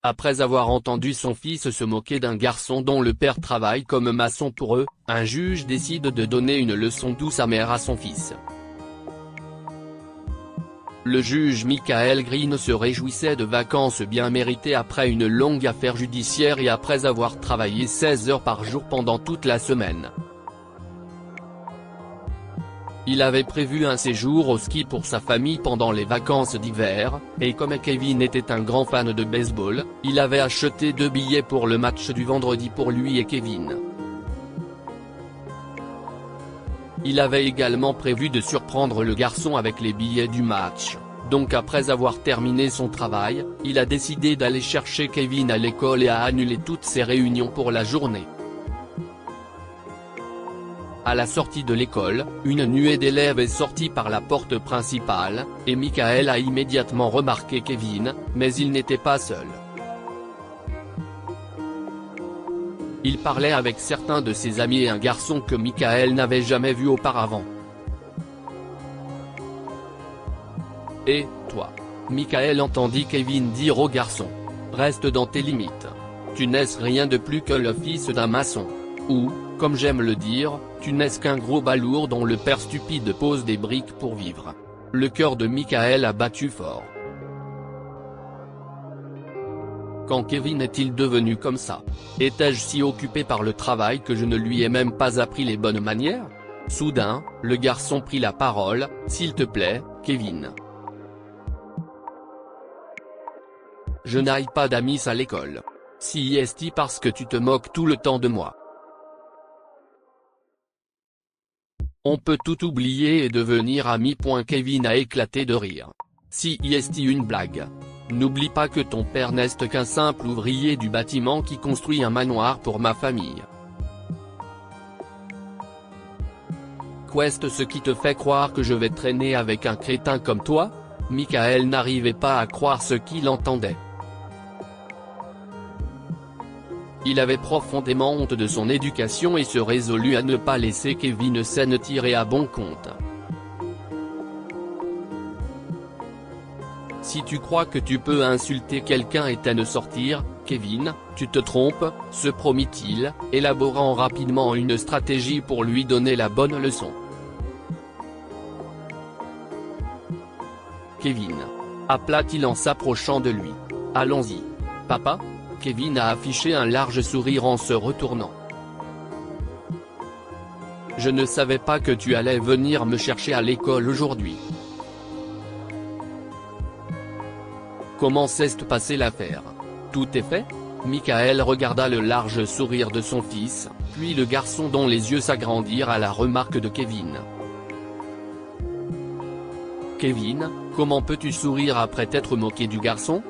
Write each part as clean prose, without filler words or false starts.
Après avoir entendu son fils se moquer d'un garçon dont le père travaille comme maçon pour eux, un juge décide de donner une leçon douce amère à son fils. Le juge Michael Green se réjouissait de vacances bien méritées après une longue affaire judiciaire et après avoir travaillé 16 heures par jour pendant toute la semaine. Il avait prévu un séjour au ski pour sa famille pendant les vacances d'hiver, et comme Kevin était un grand fan de baseball, il avait acheté 2 billets pour le match du vendredi pour lui et Kevin. Il avait également prévu de surprendre le garçon avec les billets du match, donc après avoir terminé son travail, il a décidé d'aller chercher Kevin à l'école et a annulé toutes ses réunions pour la journée. À la sortie de l'école, une nuée d'élèves est sortie par la porte principale, et Michael a immédiatement remarqué Kevin, mais il n'était pas seul. Il parlait avec certains de ses amis et un garçon que Michael n'avait jamais vu auparavant. « Et, toi ?» Michael entendit Kevin dire au garçon. « Reste dans tes limites. Tu n'es rien de plus que le fils d'un maçon. Ou, comme j'aime le dire, tu n'es qu'un gros balourd dont le père stupide pose des briques pour vivre. » Le cœur de Michael a battu fort. Quand Kevin est-il devenu comme ça? Étais-je si occupé par le travail que je ne lui ai même pas appris les bonnes manières? Soudain, le garçon prit la parole. « S'il te plaît, Kevin. Je n'aille pas d'amis à l'école. Si est-il parce que tu te moques tout le temps de moi? On peut tout oublier et devenir amis. » Kevin a éclaté de rire. Si est-il une blague? N'oublie pas que ton père n'est qu'un simple ouvrier du bâtiment qui construit un manoir pour ma famille. Qu'est-ce qui te fait croire que je vais traîner avec un crétin comme toi? Michael n'arrivait pas à croire ce qu'il entendait. Il avait profondément honte de son éducation et se résolut à ne pas laisser Kevin s'en tirer à bon compte. Si tu crois que tu peux insulter quelqu'un et t'en sortir, Kevin, tu te trompes, se promit-il, élaborant rapidement une stratégie pour lui donner la bonne leçon. Kevin, appela-t-il en s'approchant de lui. Allons-y. Papa? Kevin a affiché un large sourire en se retournant. Je ne savais pas que tu allais venir me chercher à l'école aujourd'hui. Comment s'est passée l'affaire? Tout est fait? Michael regarda le large sourire de son fils, puis le garçon dont les yeux s'agrandirent à la remarque de Kevin. Kevin, comment peux-tu sourire après t'être moqué du garçon?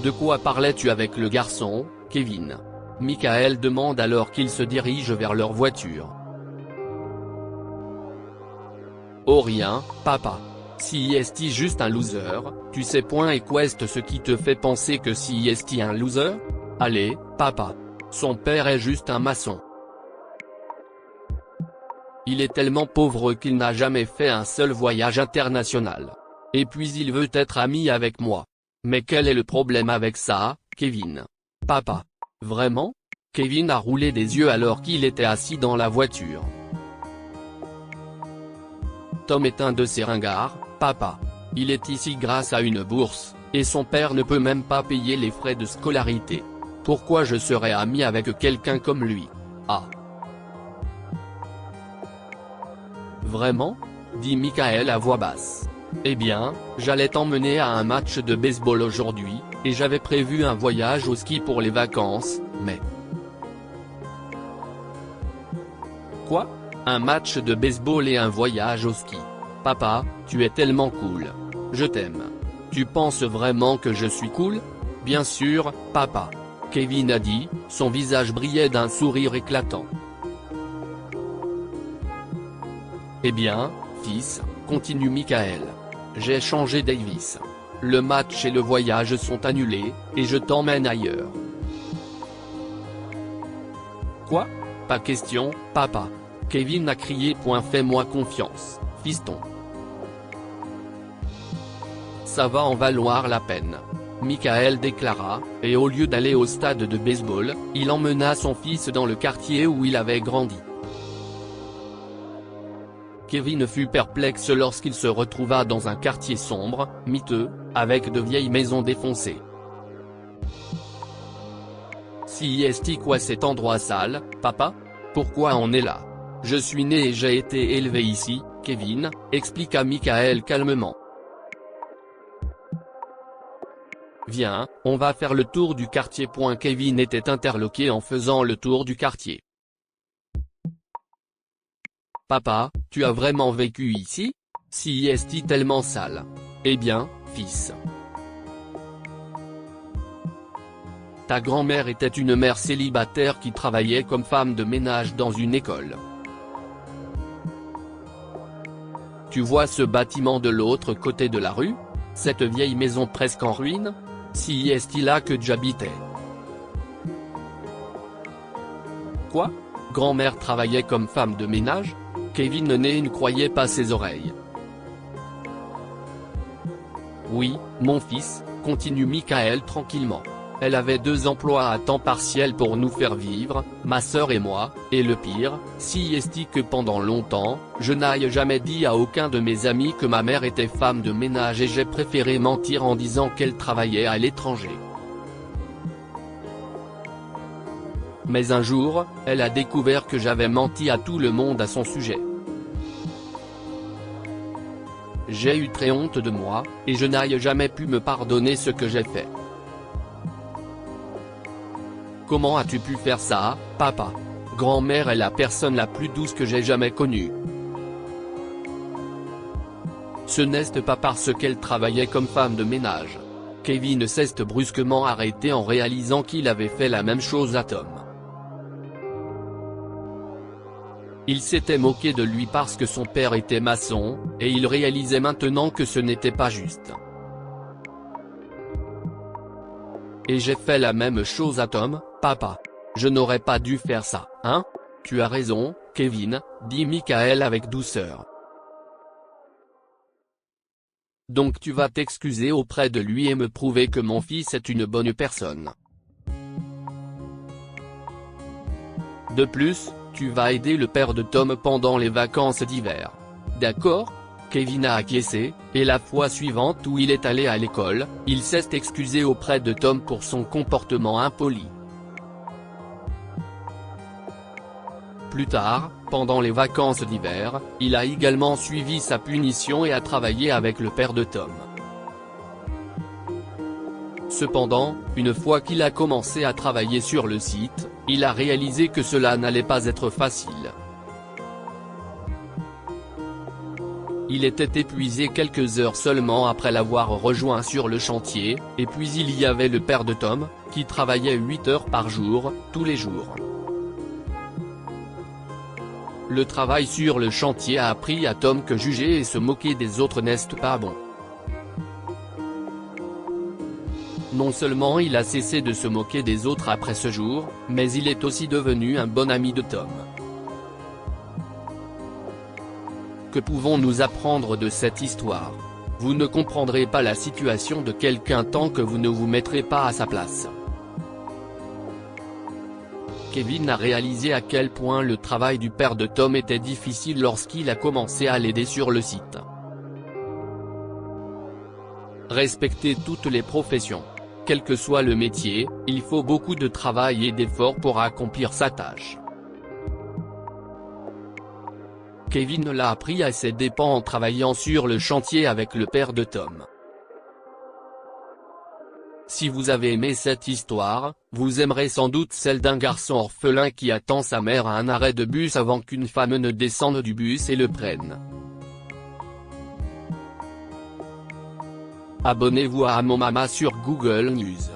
De quoi parlais-tu avec le garçon, Kevin? Michael demande alors qu'ils se dirigent vers leur voiture. Oh rien, papa. Si est-il juste un loser, tu sais point et qu'est ce qui te fait penser que si est-il un loser? Allez, papa. Son père est juste un maçon. Il est tellement pauvre qu'il n'a jamais fait un seul voyage international. Et puis il veut être ami avec moi. Mais quel est le problème avec ça, Kevin? Papa. Vraiment? Kevin a roulé des yeux alors qu'il était assis dans la voiture. Tom est un de ces ringards, papa. Il est ici grâce à une bourse, et son père ne peut même pas payer les frais de scolarité. Pourquoi je serais ami avec quelqu'un comme lui? Ah. Vraiment? Dit Michael à voix basse. Eh bien, j'allais t'emmener à un match de baseball aujourd'hui, et j'avais prévu un voyage au ski pour les vacances, mais… Quoi? Un match de baseball et un voyage au ski? Papa, tu es tellement cool. Je t'aime. Tu penses vraiment que je suis cool? Bien sûr, papa. Kevin a dit, son visage brillait d'un sourire éclatant. Eh bien, fils, continue Michael. J'ai changé Davis. Le match et le voyage sont annulés, et je t'emmène ailleurs. Quoi? Pas question, papa. Kevin a crié. Fais-moi confiance, fiston. Ça va en valoir la peine. Michael déclara, et au lieu d'aller au stade de baseball, il emmena son fils dans le quartier où il avait grandi. Kevin fut perplexe lorsqu'il se retrouva dans un quartier sombre, miteux, avec de vieilles maisons défoncées. C'est quoi cet endroit sale, papa? Pourquoi on est là? Je suis né et j'ai été élevé ici, Kevin, expliqua Michael calmement. Viens, on va faire le tour du quartier. Kevin était interloqué en faisant le tour du quartier. Papa, tu as vraiment vécu ici? C'est tellement sale. Eh bien, fils. Ta grand-mère était une mère célibataire qui travaillait comme femme de ménage dans une école. Tu vois ce bâtiment de l'autre côté de la rue? Cette vieille maison presque en ruine? C'est là que j'habitais. Quoi? Grand-mère travaillait comme femme de ménage? Kevin ne croyait pas ses oreilles. Oui, mon fils, continue Michael tranquillement. Elle avait 2 emplois à temps partiel pour nous faire vivre, ma sœur et moi, et le pire, c'est que pendant longtemps, je n'ai jamais dit à aucun de mes amis que ma mère était femme de ménage et j'ai préféré mentir en disant qu'elle travaillait à l'étranger. Mais un jour, elle a découvert que j'avais menti à tout le monde à son sujet. J'ai eu très honte de moi, et je n'ai jamais pu me pardonner ce que j'ai fait. Comment as-tu pu faire ça, papa? Grand-mère est la personne la plus douce que j'ai jamais connue. Ce n'est pas parce qu'elle travaillait comme femme de ménage. Kevin s'est brusquement arrêté en réalisant qu'il avait fait la même chose à Tom. Il s'était moqué de lui parce que son père était maçon, et il réalisait maintenant que ce n'était pas juste. Et j'ai fait la même chose à Tom, papa. Je n'aurais pas dû faire ça, hein? Tu as raison, Kevin, dit Michael avec douceur. Donc tu vas t'excuser auprès de lui et me prouver que mon fils est une bonne personne. De plus, tu vas aider le père de Tom pendant les vacances d'hiver. D'accord? Kevin a acquiescé, et la fois suivante où il est allé à l'école, il s'est excusé auprès de Tom pour son comportement impoli. Plus tard, pendant les vacances d'hiver, il a également suivi sa punition et a travaillé avec le père de Tom. Cependant, une fois qu'il a commencé à travailler sur le site, il a réalisé que cela n'allait pas être facile. Il était épuisé quelques heures seulement après l'avoir rejoint sur le chantier, et puis il y avait le père de Tom, qui travaillait 8 heures par jour, tous les jours. Le travail sur le chantier a appris à Tom que juger et se moquer des autres n'est pas bon. Non seulement il a cessé de se moquer des autres après ce jour, mais il est aussi devenu un bon ami de Tom. Que pouvons-nous apprendre de cette histoire? Vous ne comprendrez pas la situation de quelqu'un tant que vous ne vous mettrez pas à sa place. Kevin a réalisé à quel point le travail du père de Tom était difficile lorsqu'il a commencé à l'aider sur le site. Respectez toutes les professions. Quel que soit le métier, il faut beaucoup de travail et d'efforts pour accomplir sa tâche. Kevin l'a appris à ses dépens en travaillant sur le chantier avec le père de Tom. Si vous avez aimé cette histoire, vous aimerez sans doute celle d'un garçon orphelin qui attend sa mère à un arrêt de bus avant qu'une femme ne descende du bus et le prenne. Abonnez-vous à Mon Mama sur Google News.